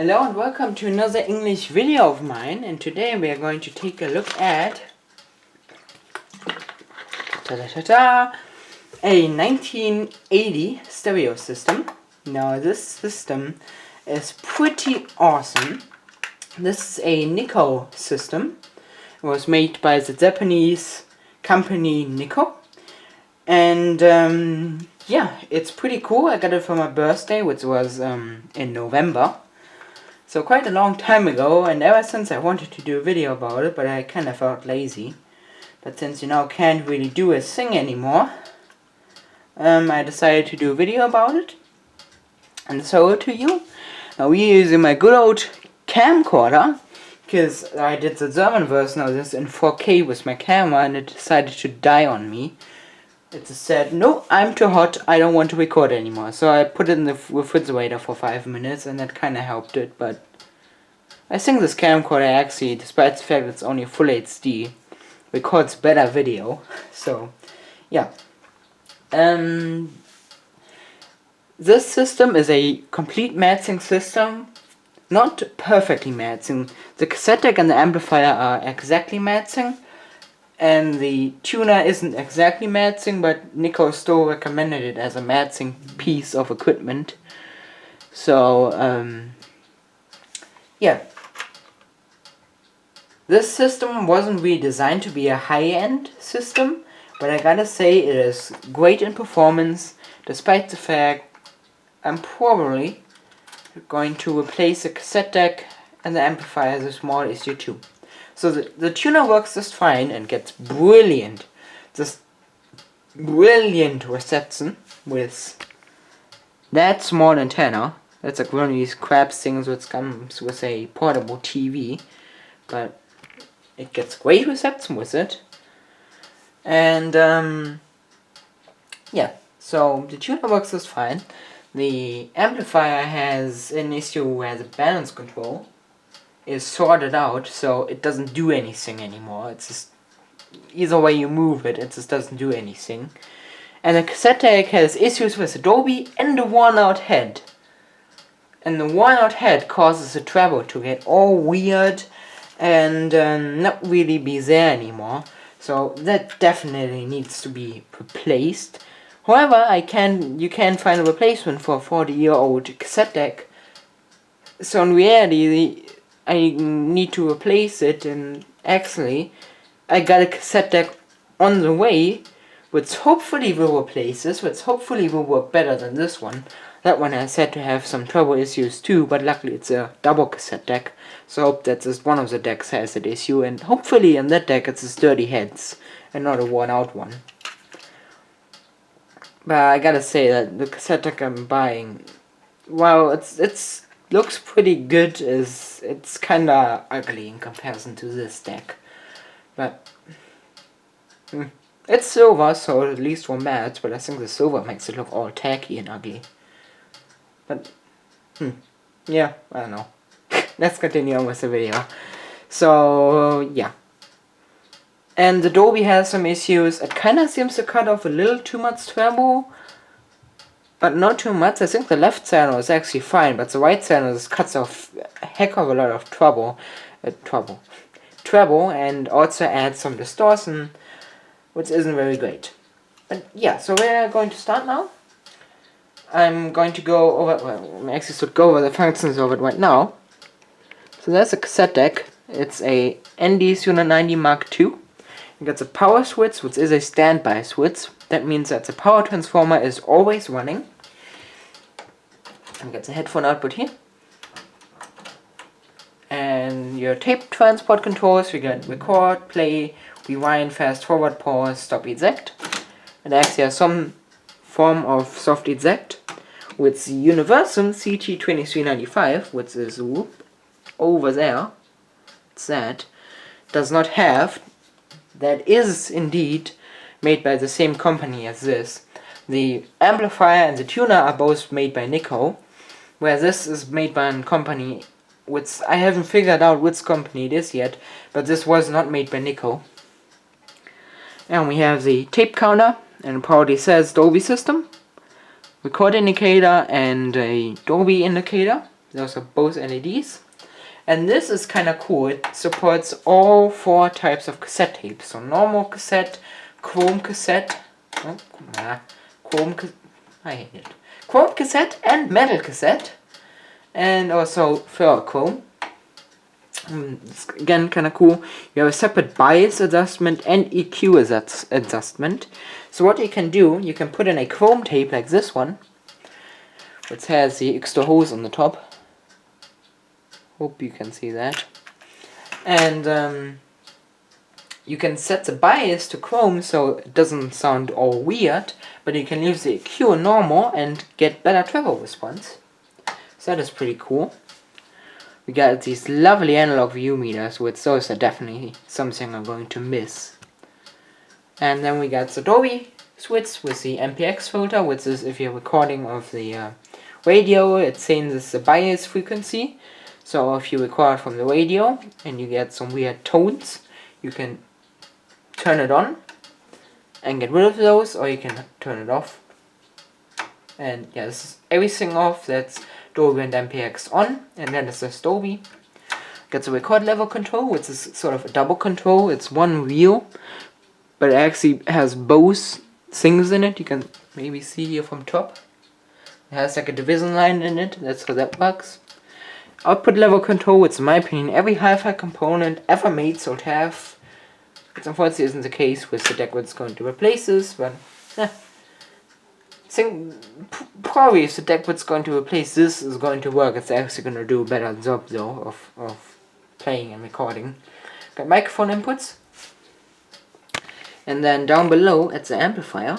Hello and welcome to another English video of mine, and today we are going to take a look at a 1980 stereo system. Now this system is pretty awesome. This is a NIKKO system. It was made by the Japanese company NIKKO, and yeah, it's pretty cool. I got it for my birthday, which was in November. So quite a long time ago, and ever since I wanted to do a video about it, but I kind of felt lazy. But since you now can't really do a thing anymore, I decided to do a video about it and show it to you. Now we're using my good old camcorder, because I did the German version of this in 4K with my camera and it decided to die on me. It just said, no, I'm too hot, I don't want to record anymore. So I put it in the refrigerator for 5 minutes and that kind of helped it. But I think this camcorder actually, despite the fact it's only full HD, records better video. So, yeah. This system is a complete matching system. Not perfectly matching. The cassette deck and the amplifier are exactly matching. And the tuner isn't exactly matching, but NIKKO still recommended it as a matching piece of equipment. So, yeah. This system wasn't really designed to be a high-end system, but I gotta say it is great in performance, despite the fact I'm probably going to replace the cassette deck and the amplifier as a small issue too. So the tuner works just fine and gets brilliant reception with that small antenna. That's like one of these crap things which comes with a portable TV, but it gets great reception with it. And yeah, so the tuner works just fine. The amplifier has an issue where the balance control is sorted out, so it doesn't do anything anymore. It's just either way you move it, it just doesn't do anything. And the cassette deck has issues with Adobe and the worn out head. And the worn out head causes the treble to get all weird and not really be there anymore. So that definitely needs to be replaced. However, you can find a replacement for a 40-year-old cassette deck. So in reality, I need to replace it, and actually I got a cassette deck on the way which hopefully will replace this, which hopefully will work better than this one. That one has said to have some trouble issues too, but luckily it's a double cassette deck, so I hope that just one of the decks has that issue, and hopefully in that deck it's sturdy heads and not a worn out one. But I gotta say that the cassette deck I'm buying, well, it's looks pretty good, it's kinda ugly in comparison to this deck. But it's silver, so at least for matte, but I think the silver makes it look all tacky and ugly. But yeah, I don't know. Let's continue on with the video. So yeah. And the Adobe has some issues. It kinda seems to cut off a little too much treble, but not too much. I think the left channel is actually fine, but the right channel just cuts off a heck of a lot of treble, and also adds some distortion, which isn't very great. But yeah, so we're going to start now. I'm going to go over, well, I actually should go over the functions of it right now. So that's a cassette deck. It's a ND-390 Mark II. It gets a power switch, which is a standby switch. That means that the power transformer is always running. And gets a headphone output here. And your tape transport controls, we got record, play, rewind, fast forward, pause, stop, eject. And actually has some form of soft eject with the universal CT2395, which is over there. It's that. Does not have. That is indeed made by the same company as this. The amplifier and the tuner are both made by NIKKO, where this is made by a company which I haven't figured out which company it is yet, but this was not made by NIKKO. And we have the tape counter, and it probably says Dolby system, record indicator, and a Dolby indicator. Those are both LEDs. And this is kind of cool. It supports all 4 types of cassette tapes. So normal cassette, chrome cassette, I hate it. Chrome cassette and metal cassette. And also ferrochrome. It's again kind of cool. You have a separate bias adjustment and EQ adjustment. So what you can do, you can put in a chrome tape like this one, which has the extra hose on the top. Hope you can see that. And you can set the bias to chrome so it doesn't sound all weird, but you can leave the EQ normal and get better treble response. So that is pretty cool. We got these lovely analog view meters, which those are definitely something I'm going to miss. And then we got the Dolby switch with the MPX filter, which is if you're recording of the radio, it changes the bias frequency. So if you record from the radio and you get some weird tones, you can turn it on and get rid of those, or you can turn it off. And yeah, this is everything off. That's Dolby and MPX on, and then this is Dolby. Got the record level control, which is sort of a double control. It's one wheel, but it actually has both things in it. You can maybe see here from top. It has like a division line in it. That's how that works. Output level control, which in my opinion every hi-fi component ever made should have. Which unfortunately isn't the case with the deck that's going to replace this, but probably if the deck that's going to replace this is going to work, it's actually going to do a better job though of playing and recording. Got microphone inputs. And then down below at the amplifier,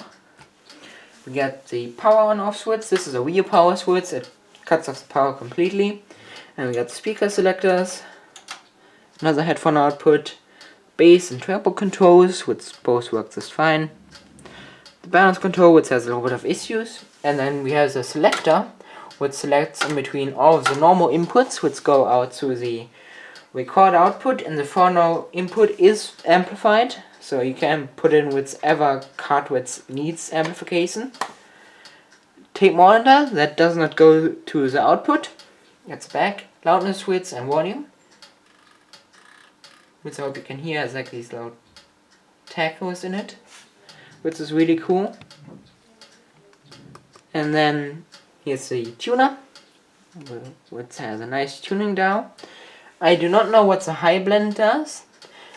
we got the power on off switch. This is a rear power switch, it cuts off the power completely. And we got speaker selectors, another headphone output, bass and treble controls, which both work just fine. The balance control, which has a little bit of issues. And then we have the selector, which selects in between all of the normal inputs, which go out to the record output, and the phono input is amplified, so you can put in whichever card which needs amplification. Tape monitor, that does not go to the output. It's back. Loudness switch and volume, which I hope you can hear has like these loud tacos in it, which is really cool. And then here's the tuner, which has a nice tuning dial. I do not know what the high blend does.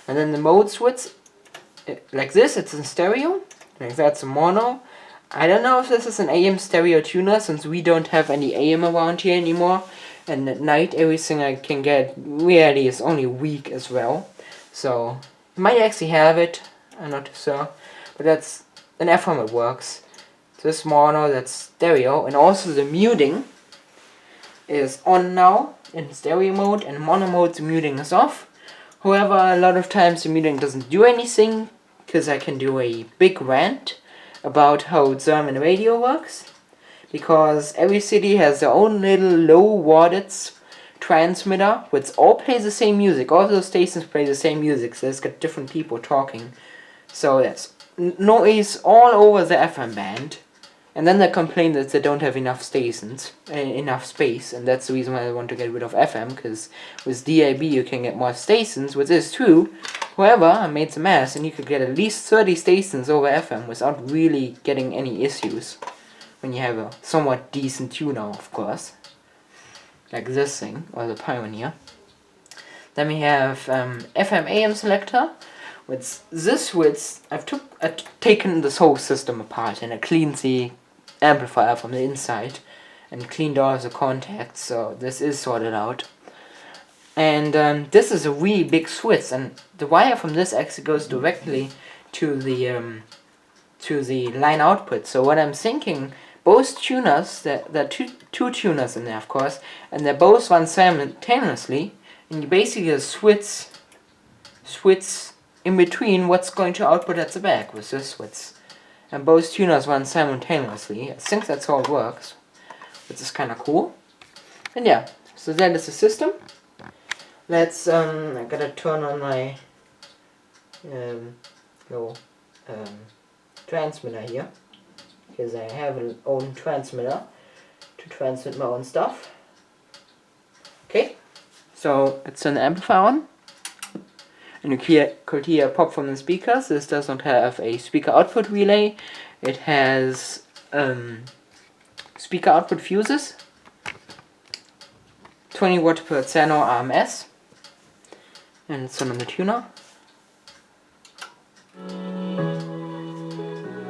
And then the mode switch, like this, it's in stereo, like that's a mono. I don't know if this is an AM stereo tuner, since we don't have any AM around here anymore. And at night, everything I can get really is only weak as well. So, I might actually have it, I'm not too sure. But that's an FM, it works. This mono, that's stereo. And also the muting is on now in stereo mode, and mono mode the muting is off. However, a lot of times the muting doesn't do anything, because I can do a big rant about how German radio works. Because every city has their own little low wattage transmitter, which all plays the same music. All of those stations play the same music, so it's got different people talking. So there's noise all over the FM band. And then they complain that they don't have enough stations, enough space, and that's the reason why I want to get rid of FM, because with DAB you can get more stations, which is true. However, I made the math, and you could get at least 30 stations over FM without really getting any issues. When you have a somewhat decent tuner, of course. Like this thing, or the Pioneer. Then we have FM AM selector. With this switch, I've taken this whole system apart, and I cleaned the amplifier from the inside and cleaned all of the contacts, so this is sorted out. And this is a really big switch, and the wire from this actually goes directly to the line output. So what I'm thinking, both tuners, there are two tuners in there, of course, and they both run simultaneously, and you basically just switch in between what's going to output at the back with this switch. And both tuners run simultaneously. I think that's how it works, which is kind of cool. And yeah, so that is the system. Let's, I gotta turn on my little transmitter here, because I have an own transmitter to transmit my own stuff. Okay, so let's turn the amplifier on. And you could hear pop from the speakers. This does not have a speaker output relay. It has speaker output fuses, 20 watt per channel RMS, and it's on the tuner.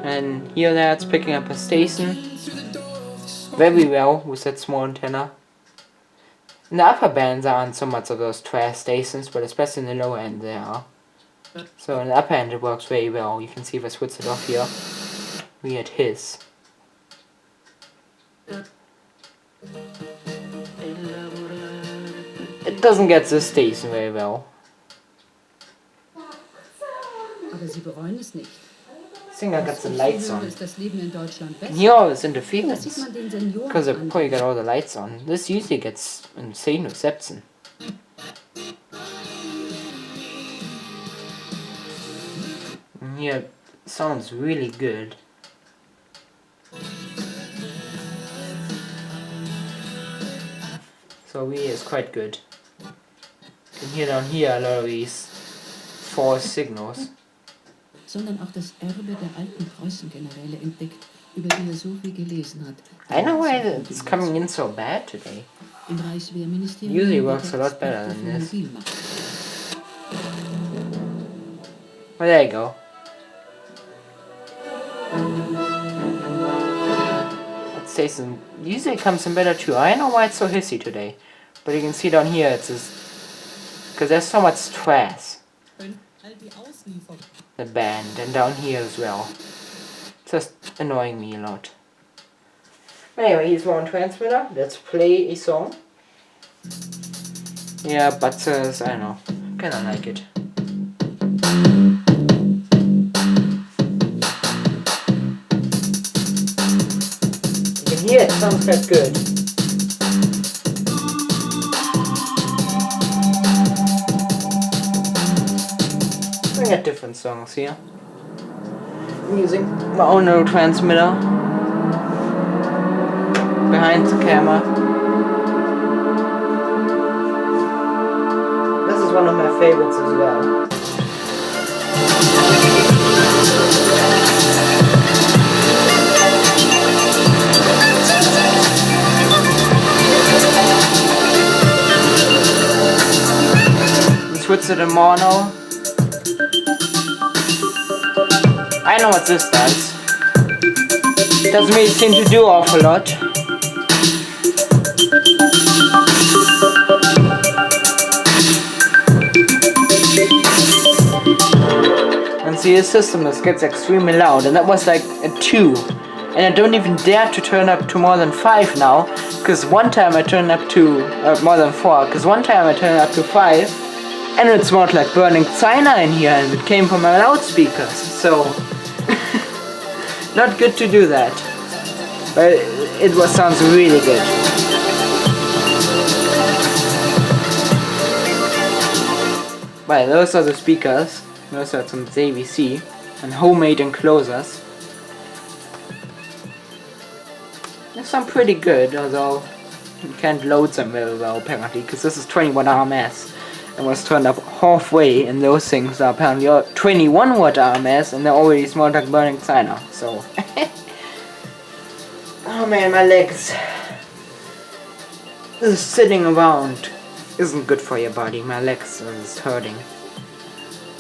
And here there it's picking up a station very well with that small antenna. In the upper bands there aren't so much of those trash stations, but especially in the lower end there are. So in the upper end it works very well. You can see if I switch it off here, we get his. It doesn't get this station very well. Aber Sie bereuen es nicht. I think I got the lights on. And here all this interference, because I probably got all the lights on. This usually gets insane reception. And here it sounds really good. So really it's quite good. You can hear down here a lot of these false signals. Sondern auch das Erbe der alten Preußengeneräle entdeckt, über die so viel gelesen hat. I know why it's coming in so bad today. Im Reichswehrministerium Usually works a lot better than this. Well, there you go. That station usually comes in better too. I don't know why it's so hissy today. But you can see down here it's just because there's so much trash. The band, and down here as well. Just annoying me a lot. But anyway, here's one transmitter. Let's play a song. Yeah, but I don't know. Kinda like it. You can hear it, sounds quite good. I got different songs here. I'm using my own little transmitter behind the camera. This is one of my favorites as well. Switch it to mono. I know what this does. Doesn't really seem to do awful lot. And see, this system gets extremely loud, and that was like a 2. And I don't even dare to turn up to more than 5 now, because one time I turned up to more than 4, because one time I turned up to 5, and it smelled like burning China in here, and it came from my loudspeakers, so not good to do that, but it sounds really good. Well, those are the speakers. Those are some JVC and homemade enclosures. They sound pretty good, although you can't load them very well apparently, because this is 21 RMS and was turned up halfway, and those things are apparently 21 watt RMS, and they already smell like burning China, so oh man, my legs. This sitting around isn't good for your body. My legs are just hurting.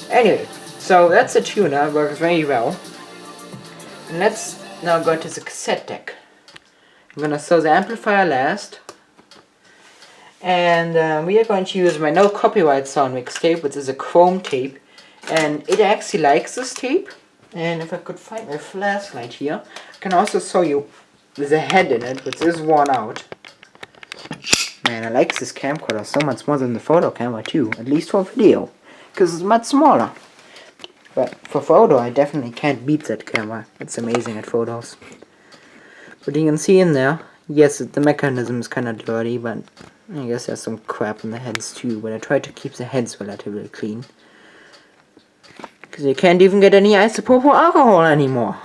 Anyway, so that's the tuner, works very well. And let's now go to the cassette deck. I'm gonna sew the amplifier last. And we are going to use my No Copyright Sound Mix tape, which is a chrome tape. And it actually likes this tape. And if I could find my flashlight here, I can also show you with a head in it, which is worn out. Man, I like this camcorder so much more than the photo camera too, at least for video, because it's much smaller. But for photo, I definitely can't beat that camera. It's amazing at photos. But you can see in there, yes, the mechanism is kind of dirty, but I guess there's some crap in the heads too, but I try to keep the heads relatively clean. Because you can't even get any isopropyl alcohol anymore.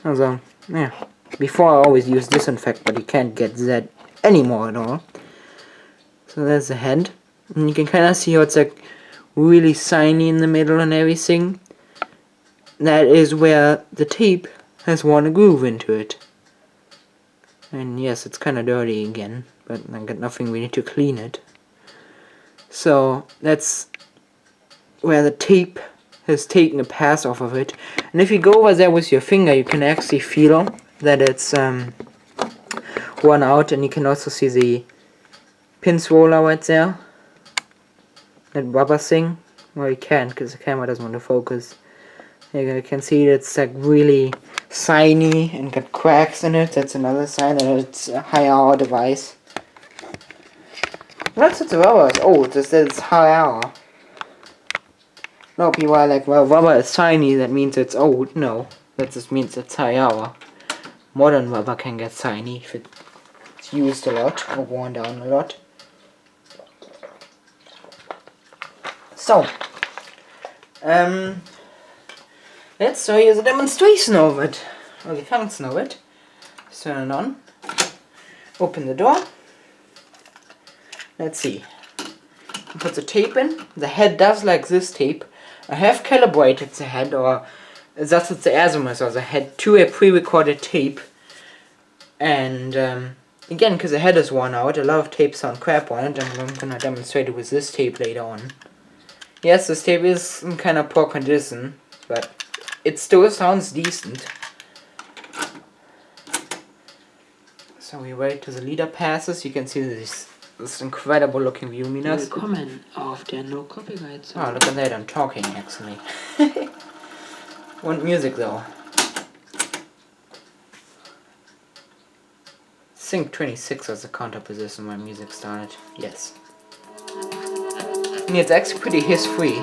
Also, yeah. Before I always used disinfect, but you can't get that anymore at all. So there's the head, and you can kind of see how it's like really shiny in the middle and everything. That is where the tape has worn a groove into it. And yes, it's kind of dirty again, but I got nothing really to clean it. So that's where the tape has taken a pass off of it. And if you go over there with your finger, you can actually feel that it's worn out, and you can also see the pins roller right there. That rubber thing. Well, you can't because the camera doesn't want to focus. You can see it's like really shiny and got cracks in it. That's another sign that it's a high hour device. Not that the rubber is old, just that it's high hour. No, people are like, well, rubber is shiny, that means it's old. No, that just means it's high hour. Modern rubber can get shiny if it's used a lot or worn down a lot. So, let's show you the demonstration of it, or the function of it. Let's turn it on. Open the door. Let's see. Put the tape in. The head does like this tape. I have calibrated the head, or that's what the azimuth of the head, to a pre-recorded tape. And again, because the head is worn out, a lot of tapes sound crap on it, and I'm gonna demonstrate it with this tape later on. Yes, this tape is in kind of poor condition, but it still sounds decent. So we wait till the leader passes. You can see this incredible looking luminous. Willkommen auf der No Copyright Zone. Oh, look at that, I'm talking actually. Want music though. Sync 26 was the counter position when music started. Yes. And it's actually pretty hiss-free.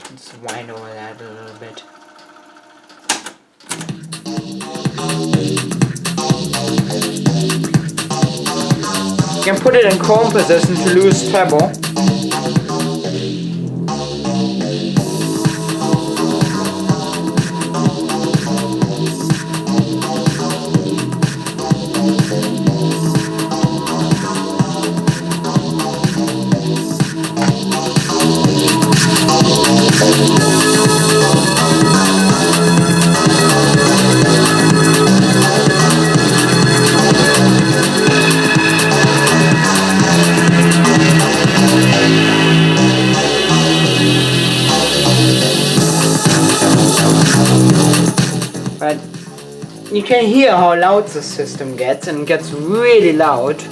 Let's wind over that a little bit. You can put it in chrome position to lose treble. But you can hear how loud the system gets, and it gets really loud.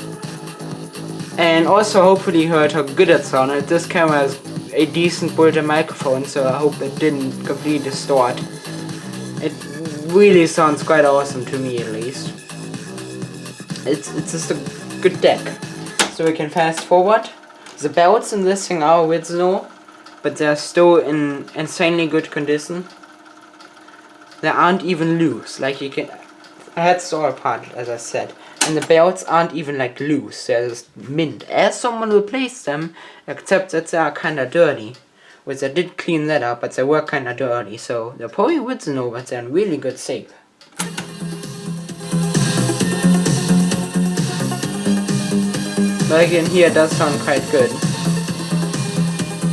And also hopefully you heard how good it sounded. This camera has a decent built-in microphone, so I hope it didn't completely distort. It really sounds quite awesome to me, at least. It's just a good deck. So we can fast forward. The belts in this thing are original, but they're still in insanely good condition. They aren't even loose, like you can. The head's all apart, as I said, and the belts aren't even like loose. They're just mint, as someone replaced them, except that they are kinda dirty. Which I did clean that up, but they were kinda dirty, so they're probably original, but they're in really good shape. But again, here it does sound quite good.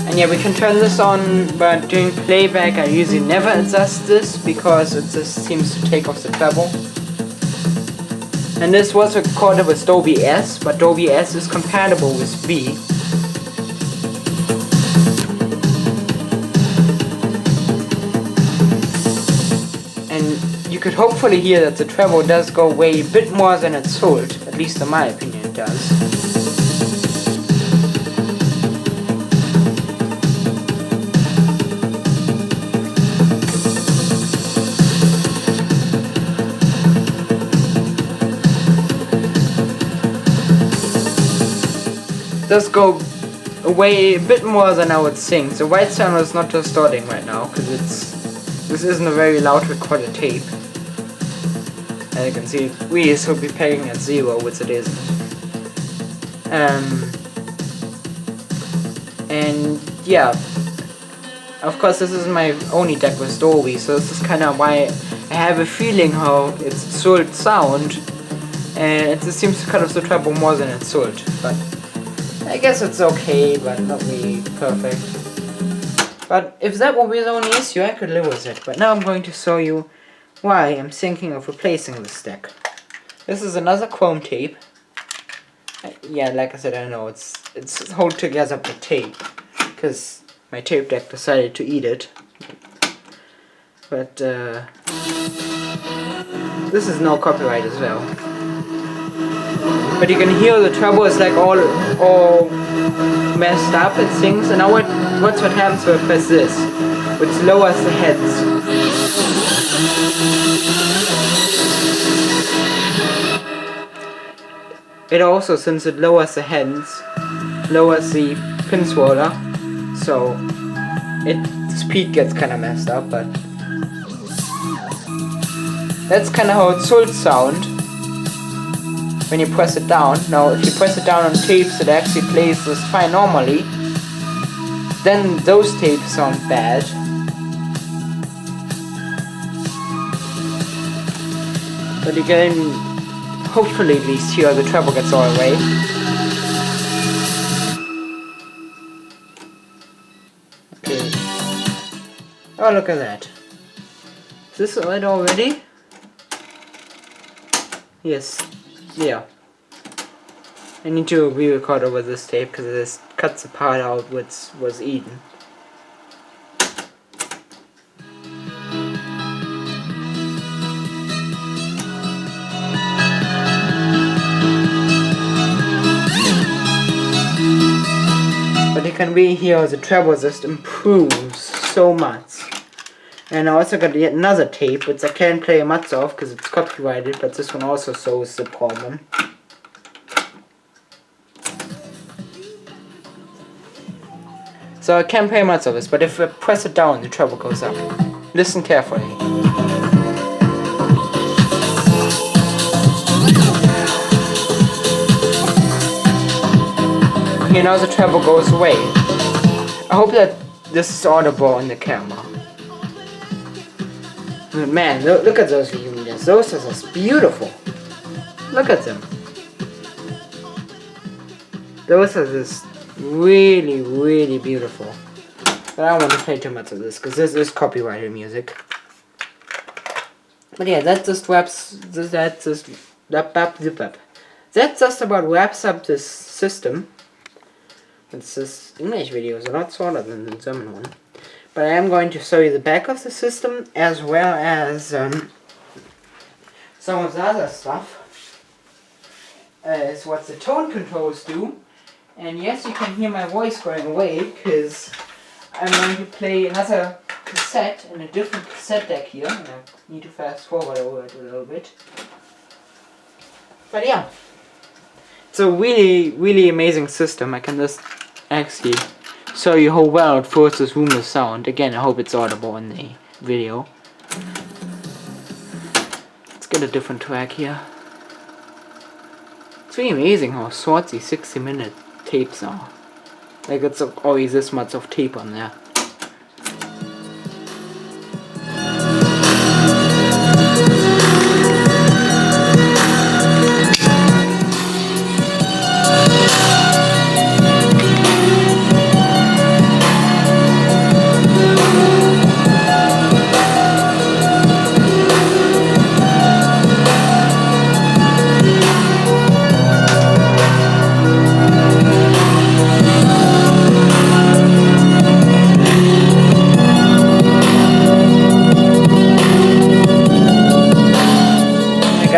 And yeah, we can turn this on, but during playback I usually never adjust this because it just seems to take off the treble. And this was recorded with Dolby S, but Dolby S is compatible with V. And you could hopefully hear that the treble does go away a bit more than it should, at least in my opinion it does. Does go away a bit more than I would think. The white channel is not distorting right now because this isn't a very loud recorded tape. As you can see, we should be pegging at 0, which it isn't. And yeah, of course this is my only deck with Dolby, so this is kind of why I have a feeling how it's sold sound, and it just seems to cut off the treble more than it's sold. But I guess it's okay, but not really perfect. But if that will be the only issue, I could live with it. But now I'm going to show you why I'm thinking of replacing this deck. This is another chrome tape. Yeah, like I said, I know it's held together by tape, because my tape deck decided to eat it. But this is no copyright as well. But you can hear the treble is like all messed up and things. And now what happens when I press this, which lowers the heads. It also, since it lowers the heads, lowers the pin swirler, so the speed gets kind of messed up, but that's kind of how it should sound when you press it down. Now if you press it down on tapes, it actually plays this fine normally. Then those tapes sound bad. But you can hopefully at least hear the treble gets all the way. Okay. Oh, look at that. Is this it already? Yes. Yeah. I need to re-record over this tape because this cuts the part out which was eaten. But you can really hear the treble just improves so much. And I also got yet another tape which I can't play much of because it's copyrighted, but this one also shows the problem. So I can't play much of this, but if I press it down, the treble goes up. Listen carefully. Okay, now the treble goes away. I hope that this is audible in the camera. Man, look at those reunions. Those are just beautiful. Look at them. Those are just really, really beautiful. But I don't want to play too much of this because this is copyrighted music. But yeah, that just wraps. That just about wraps up this system. It's just English videos a lot shorter than the German one. But I am going to show you the back of the system as well as some of the other stuff. Is what the tone controls do. And yes, you can hear my voice going away because I'm going to play another cassette in a different cassette deck here. And I need to fast forward over it a little bit. But yeah, it's a really, really amazing system. I can just actually show you how well it forces room with sound. Again, I hope it's audible in the video. Let's get a different track here. It's really amazing how short these 60-minute tapes are. Like it's always this much of tape on there.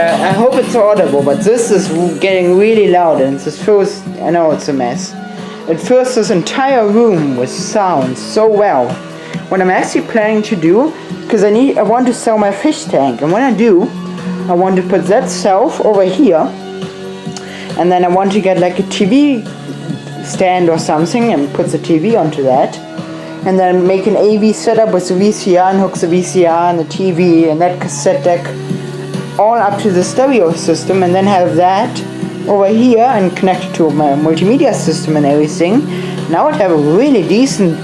I hope it's audible, but this is getting really loud and this fills, I know it's a mess. It fills this entire room with sound so well. What I'm actually planning to do, because I want to sell my fish tank, and when I do, I want to put that shelf over here, and then I want to get like a TV stand or something and put the TV onto that, and then make an AV setup with the VCR and hook the VCR and the TV and that cassette deck all up to the stereo system, and then have that over here and connect it to my multimedia system and everything. Now I have a really decent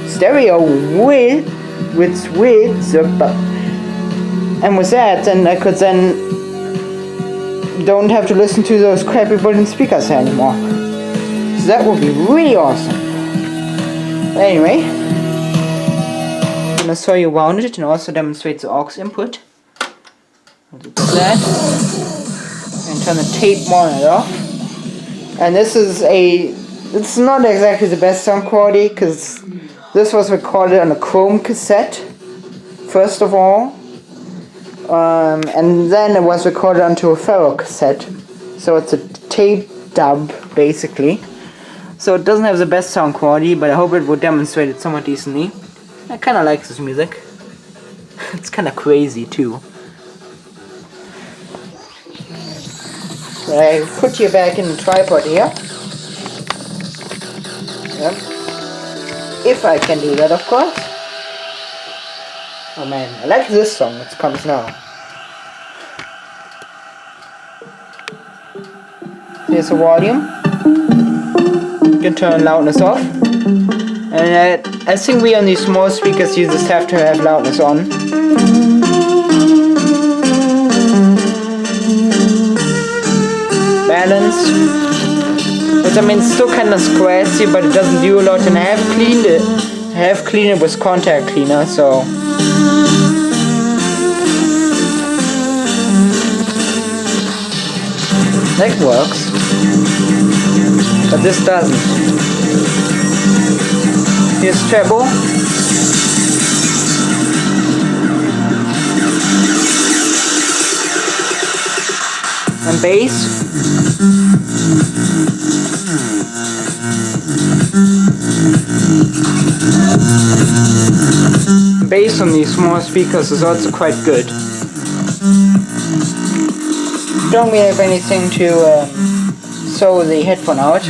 stereo with And with that, then I could then don't have to listen to those crappy wooden speakers anymore. So that would be really awesome. But anyway, I'm gonna show you around it and also demonstrate the aux input. I'll do that. And turn the tape monitor off. And this is it's not exactly the best sound quality because this was recorded on a chrome cassette, first of all. And then it was recorded onto a ferro cassette, so it's a tape dub basically. So it doesn't have the best sound quality, but I hope it will demonstrate it somewhat decently. I kinda like this music. It's kinda crazy too. So I put you back in the tripod here. Yep. If I can do that, of course. Oh man, I like this song that comes now. Here's the volume. You can turn loudness off. And I think we on these small speakers you just have to have loudness on. Balance. Which I mean it's still kinda scratchy, but it doesn't do a lot, and I have cleaned it with contact cleaner, so that works, but this doesn't. Here's treble. And bass. Bass on these small speakers is also quite good. Don't really have anything to sew the headphone out.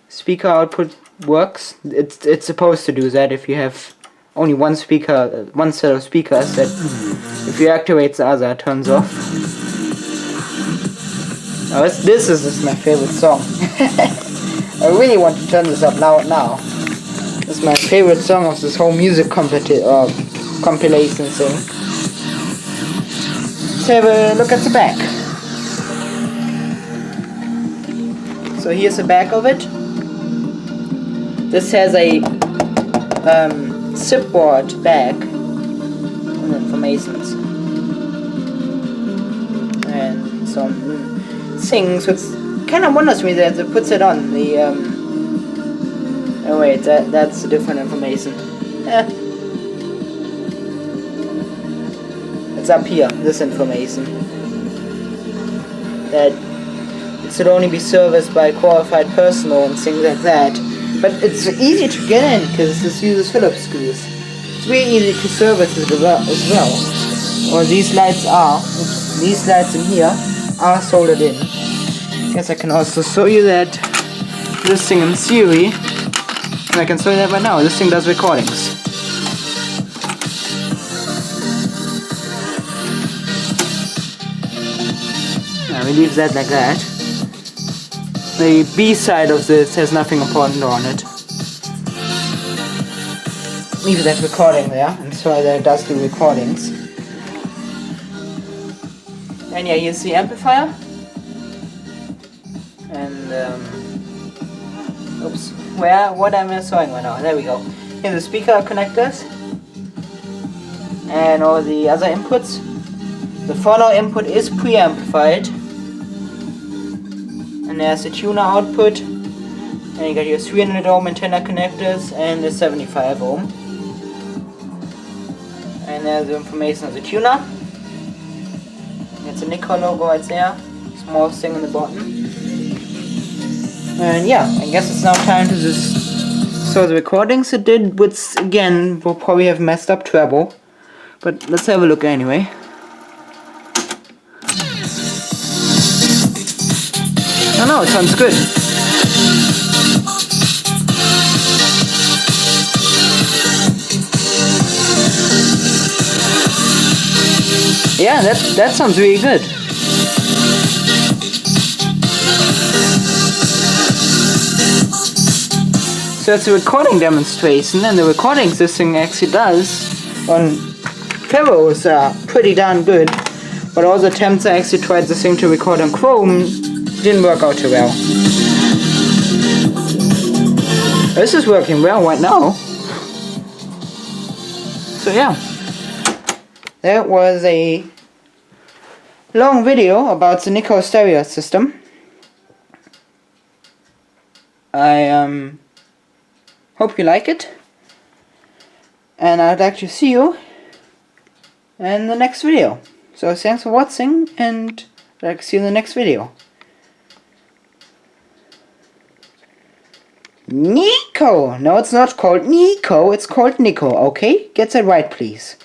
Speaker output works. It's supposed to do that if you have only one speaker, one set of speakers. That if you activate the other, it turns off. Now this is my favorite song. I really want to turn this up loud now. This is my favorite song of this whole music compilation thing. Let's have a look at the back. So here's the back of it. This has a chipboard back and informations and some things which kind of wonders me that it puts it on the oh wait, that's a different information. It's up here, this information that it should only be serviced by qualified personnel and things like that. But it's easy to get in because this uses Phillips screws. It's really easy to service it as well. Or these lights are. Oops, these lights in here are soldered in. Guess I can also show you that this thing in theory, and I can show you that right now. This thing does recordings. Now we leave that like that. The B side of this has nothing important on it. Leave that recording there, and so that it does the recordings. And yeah, here's the amplifier. And oops, what am I showing right now? There we go. Here's the speaker connectors and all the other inputs. The phono input is preamplified. And there's the tuner output, and you got your 300 ohm antenna connectors and the 75 ohm. And there's the information of the tuner. It's a NIKKO logo right there, small thing on the bottom. And yeah, I guess it's now time to just show the recordings it did, which again will probably have messed up treble. But let's have a look anyway. Oh no, it sounds good. Yeah, that sounds really good. So it's a recording demonstration, and the recordings this thing actually does on stereos are pretty darn good, but all the attempts I actually tried this thing to record on Chrome didn't work out too well. This is working well right now. So yeah, that was a long video about the NIKKO stereo system. I hope you like it, and I'd like to see you in the next video. So thanks for watching, and I'd like to see you in the next video. NIKKO! No, it's not called NIKKO, it's called NIKKO, okay? Get that right, please.